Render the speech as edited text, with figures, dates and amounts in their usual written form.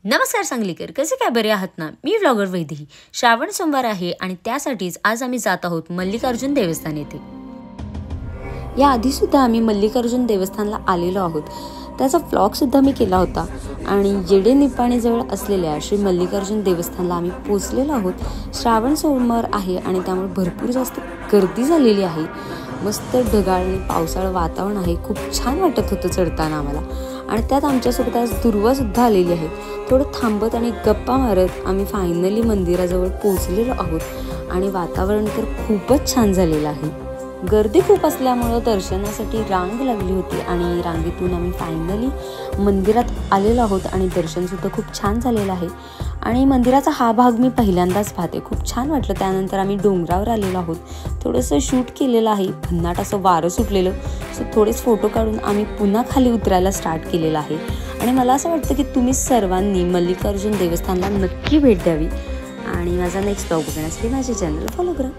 नमस्कार सांगलीकर, कसे काय बरे आहात ना? मी व्लॉगर वैदेही. श्रावण सोमवार आहे आणि त्यासाठीच आज आम्ही जात आहोत मल्लिकार्जुन देवस्थान येथे. या आधी सुद्धा आम्ही मल्लिकार्जुन देवस्थानला आलेलो आहोत. त्याचा व्लॉग सुद्धा मी केला होता आणि येडे निपाणीजवळ असलेल्या श्री मल्लिकार्जुन देवस्थानला आम्ही पोहोचलेलो आहोत. श्रावण सोमवार आहे आणि त्यामुळे भरपूर जास्त गर्दी झालेली आहे. मस्त ढगाळ आणि पावसाळं वातावरण आहे. खूप छान वाटत होतं चढताना आम्हाला. आणि त्यात आमच्यासोबत आज दुर्वा सुद्धा आलेली आहे. थोडं थांबत आणि गप्पा मारत आम्ही फायनली मंदिराजवळ पोहोचलेलो आहोत आणि वातावरण तर खूपच छान झालेलं आहे. गर्दी खूप असल्यामुळं दर्शनासाठी रांग लागली होती आणि रांगेतून आम्ही फायनली मंदिरात आलेलो आहोत आणि दर्शनसुद्धा खूप छान झालेलं आहे. आणि मंदिराचा हा भाग मी पहिल्यांदाच पाहते. खूप छान वाटलं. त्यानंतर आम्ही डोंगरावर आलेलो आहोत. थोडंसं शूट केलेलं आहे. भन्नाट असं वारं सुटलेलं, सो थोडेच फोटो काढून आम्ही पुन्हा खाली उतरायला स्टार्ट केलेलं आहे. आणि मला असं वाटतं की तुम्ही सर्वांनी मल्लिकार्जुन देवस्थानला नक्की भेट द्यावी आणि माझा नेक्स्ट व्लॉग बघण्यासाठी माझे चॅनल फॉलो करा.